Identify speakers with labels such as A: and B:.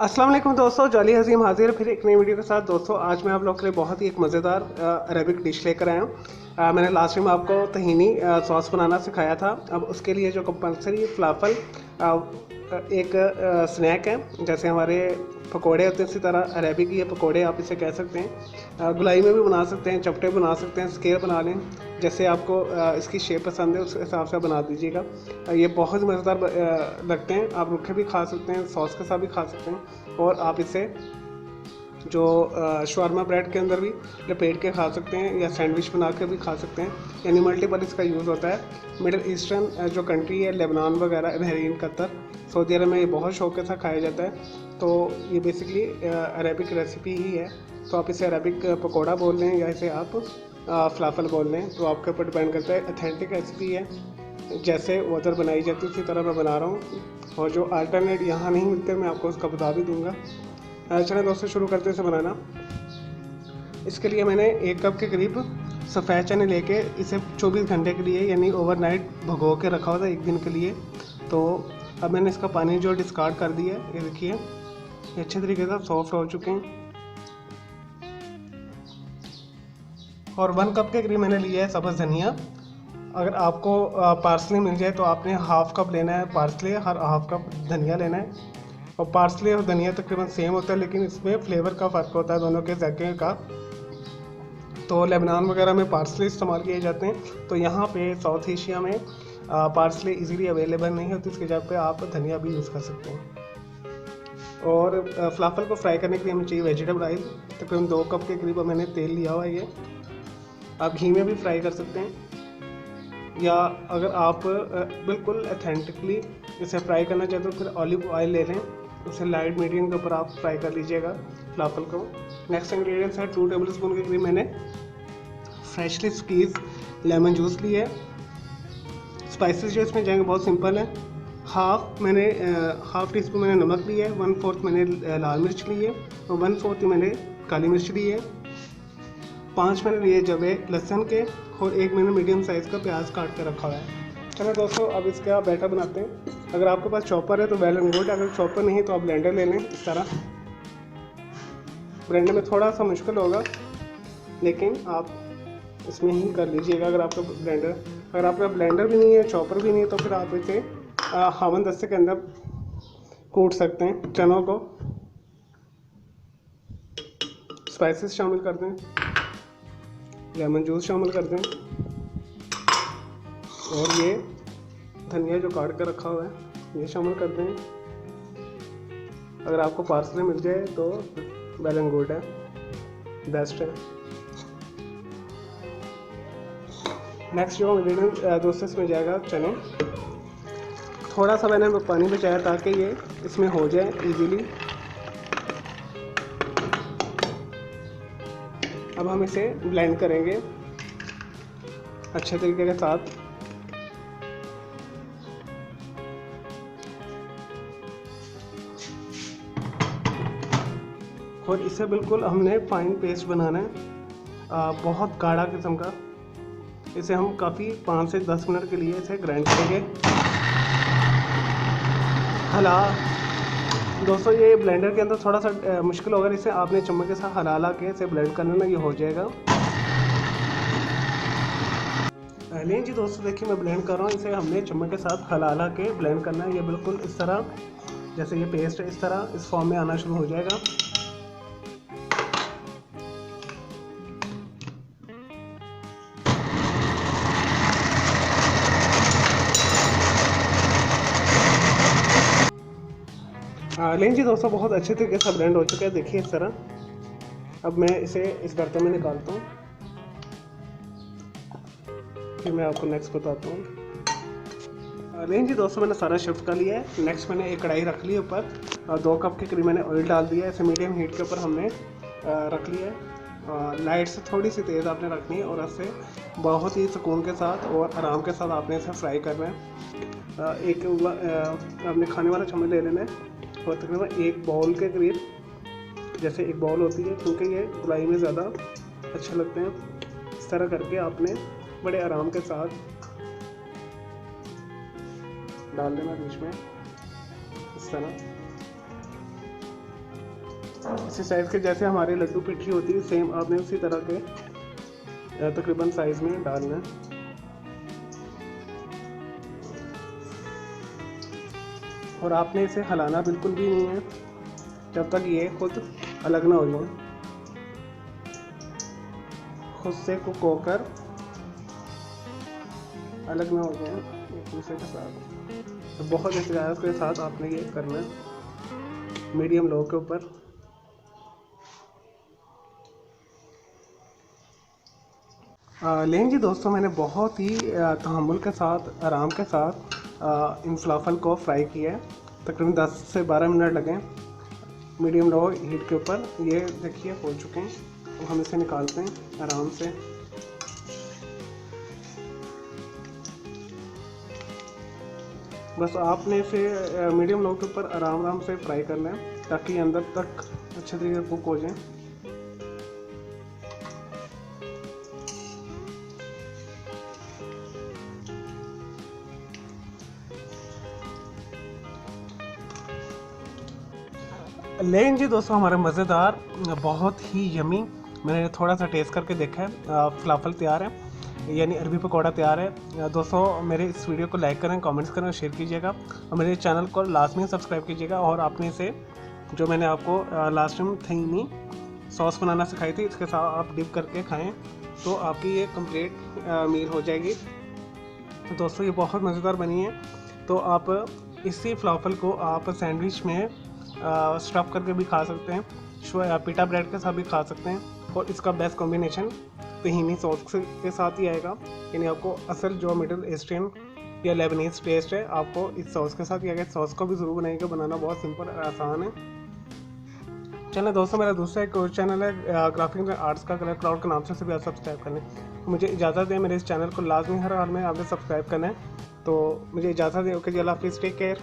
A: अस्सलाम वालेकुम दोस्तों, जॉली हज़ीम हाजिर फिर एक नई वीडियो के साथ। दोस्तों आज मैं आप लोगों के लिए बहुत ही एक मज़ेदार अरेबिक डिश लेकर आया हूँ। मैंने लास्ट टाइम आपको तहीनी सॉस बनाना सिखाया था। अब उसके लिए जो कंपलसरी फलाफल एक स्नैक है, जैसे हमारे पकोड़े होते हैं इसी तरह अरेबिक ये पकोड़े आप इसे कह सकते हैं। गुलाई में भी बना सकते हैं, चपटे बना सकते हैं, स्केयर बना लें, जैसे आपको इसकी शेप पसंद है उस हिसाब से बना दीजिएगा। ये बहुत मज़ेदार लगते हैं। आप रुखे भी खा सकते हैं, सॉस के साथ भी खा सकते हैं, और आप इसे जो शवारमा ब्रेड के अंदर भी लपेट के खा सकते हैं या सैंडविच बना के भी खा सकते हैं। यानी मल्टीपल इसका यूज़ होता है। मिडल ईस्टर्न जो कंट्री है, लेबनान वगैरह, बहरीन, कतर, सऊदी अरब में ये बहुत शौक के साथ खाया जाता है। तो ये बेसिकली अरेबिक रेसिपी ही है। तो आप इसे अरेबिक पकौड़ा बोल लें या इसे आप फलाफल बोल लें, तो आपके ऊपर डिपेंड करता है। अथेंटिक रेसिपी है, जैसे उधर बनाई जाती है उसी तरह मैं बना रहा हूँ, और जो अल्टरनेट यहाँ नहीं मिलते मैं आपको उसका बता भी दूँगा। चलें दोस्तों, शुरू करते हैं इसे बनाना। इसके लिए मैंने 1 कप के करीब सफ़ेद चने लेके इसे 24 घंटे के लिए यानी ओवरनाइट भिगो के रखा हुआ था, 1 दिन के लिए। तो अब मैंने इसका पानी जो डिस्कार्ड कर दिया है, ये देखिए ये अच्छे तरीके से सॉफ्ट हो चुके हैं। और 1 कप के करीब मैंने लिया है सब्ज़ धनिया। अगर आपको पार्सले मिल जाए तो आपने हाफ़ कप लेना है पार्सले, हर हाफ़ कप धनिया लेना है। और पार्सले और धनिया तकरीबन सेम होता है, लेकिन इसमें फ्लेवर का फ़र्क होता है दोनों के ज़ायके का। तो लेबनान वगैरह में पार्सले इस्तेमाल किए जाते हैं, तो यहाँ पे साउथ एशिया में पार्सले इजीली अवेलेबल नहीं होती, इसकी जगह पे आप धनिया भी यूज़ कर सकते हैं। और फलाफल को फ्राई करने के लिए हमें चाहिए वेजिटेबल ऑयल। तकरीबन 2 कप के करीब मैंने तेल लिया हुआ है। ये आप घी में भी फ्राई कर सकते हैं, या अगर आप बिल्कुल अथेंटिकली इसे फ्राई करना चाहते हो फिर ऑलिव ऑयल ले लें, उसे लाइट मीडियम के ऊपर आप फ्राई कर लीजिएगा फलाफल को। नेक्स्ट इंग्रेडिएंट्स है 2 टेबल स्पून के करीब मैंने फ्रेशली स्क्वीज लेमन जूस लिया है। स्पाइसेस जो इसमें जाएंगे बहुत सिंपल है। हाफ टी स्पून मैंने नमक लिया है, 1/4 मैंने लाल मिर्च ली है, और 1/4 मैंने काली मिर्च ली है। 5 मैंने लिए जवे लहसुन के, और 1 मैंने मीडियम साइज़ का प्याज काट कर रखा हुआ है। चलो दोस्तों, अब इसका बैटर बनाते हैं। अगर आपके पास चॉपर है तो वेल एंड गुड, अगर चॉपर नहीं तो आप ब्लेंडर ले लें। इस तरह ब्लेंडर में थोड़ा सा मुश्किल होगा, लेकिन आप इसमें ही कर लीजिएगा। अगर आपका ब्लेंडर भी नहीं है, चॉपर भी नहीं है, तो फिर आप इसे हावन दस्ते के अंदर कूट सकते हैं। चनों को स्पाइसेस शामिल कर दें, लेमन जूस शामिल कर दें, और ये धनिया जो काट कर रखा हुआ है ये शामिल कर दें। अगर आपको पार्सले मिल जाए तो वेल एंड गुड है, बेस्ट है। नेक्स्ट जो इंग्रेडिएंट दोस्तों इसमें जाएगा चने। थोड़ा सा मैंने पानी बचाया ताकि ये इसमें हो जाए इजीली। अब हम इसे ब्लेंड करेंगे अच्छे तरीके के साथ। और इसे बिल्कुल हमने फाइन पेस्ट बनाना है, बहुत गाढ़ा किस्म का। इसे हम काफ़ी 5 से 10 मिनट के लिए इसे ग्राइंड करेंगे। दोस्तों ये ब्लेंडर के अंदर थोड़ा सा मुश्किल होगा, इसे आपने चम्मच के साथ हला के इसे ब्लेंड कर लेना, ये हो जाएगा। लें जी दोस्तों, देखिए मैं ब्लेंड कर रहा हूँ। इसे हमने चम्मच के साथ हला के ब्लेंड करना है। ये बिल्कुल इस तरह, जैसे ये पेस्ट है इस तरह इस फॉर्म में आना शुरू हो जाएगा। लें जी दोस्तों, बहुत अच्छे तरीके से ब्लेंड हो चुका है, देखिए इस तरह। अब मैं इसे इस बर्तन में निकालता हूँ, फिर मैं आपको नेक्स्ट बताता हूँ। लें जी दोस्तों, मैंने सारा शिफ्ट कर लिया है। नेक्स्ट मैंने एक कढ़ाई रख ली ऊपर, 2 कप के करीब मैंने ऑयल डाल दिया है। इसे मीडियम हीट के ऊपर हमने रख लिया है। लाइट से थोड़ी सी तेज़ आपने रखनी है, और इसे बहुत ही सुकून के साथ और आराम के साथ आपने इसे फ्राई करना है। एक आपने खाने वाला चम्मच ले लेना है, और तकरीबन 1 बाउल के करीब, जैसे 1 बाउल होती है, क्योंकि ये गुलाई में ज़्यादा अच्छे लगते हैं। इस तरह करके आपने बड़े आराम के साथ डाल देना बीच में इस तरह। इसी साइज़ के जैसे हमारे लड्डू पिट्ठी होती है, सेम आपने उसी तरह के तकरीबन साइज़ में डालना है। और आपने इसे हिलाना बिल्कुल भी नहीं है जब तक ये खुद अलग ना हो जाए, खुद से कुक होकर अलग ना हो जाए एक दूसरे के साथ। तो बहुत एहतियात के साथ आपने ये करना है मीडियम लो के ऊपर। लेकिन जी दोस्तों, मैंने बहुत ही तहम्मुल के साथ, आराम के साथ इन फलाफल को फ्राई किया है। तकरीबन 10 से 12 मिनट लगे मीडियम लो हीट के ऊपर। ये देखिए हो चुके हैं। तो हम इसे निकालते हैं आराम से। बस आपने इसे मीडियम लो के ऊपर आराम से फ्राई करना है ताकि अंदर तक अच्छे तरीके से कुक हो जाए। लेकिन जी दोस्तों, हमारे मज़ेदार, बहुत ही यमी, मैंने थोड़ा सा टेस्ट करके देखा है, फलाफल तैयार है, यानी अरबी पकौड़ा तैयार है। दोस्तों, मेरे इस वीडियो को लाइक करें, कमेंट्स करें और शेयर कीजिएगा, और मेरे चैनल को लाजमी सब्सक्राइब कीजिएगा। और आपने इसे, जो मैंने आपको लास्ट टाइम थहीनी सॉस बनाना सिखाई थी, इसके साथ आप डिप करके खाएँ तो आपकी ये कंप्लीट मील हो जाएगी। तो दोस्तों, ये बहुत मज़ेदार बनी है। तो आप इसी फलाफल को आप सैंडविच में स्टफ़ करके भी खा सकते हैं, पिटा ब्रेड के साथ भी खा सकते हैं। और इसका बेस्ट कॉम्बिनेशन तहीनी सॉस के साथ ही आएगा, यानी आपको असल जो मिडिल ईस्टर्न या लेबनीज टेस्ट है, आपको इस सॉस के साथ ही आएगा। सॉस को भी ज़रूर बनाइएगा, बनाना बहुत सिंपल और आसान है। चलिए दोस्तों, मेरा दूसरा एक चैनल है ग्राफिक्स एंड आर्ट्स का, कलर क्लाउड के नाम से भी आप सब्सक्राइब कर लें। मुझे इजाज़त दें, मेरे इस चैनल को लाजमी हर हाल में आपने सब्सक्राइब करना है। तो मुझे इजाज़त दें। ओके जी, अल्लाह हाफिज़, टेक केयर।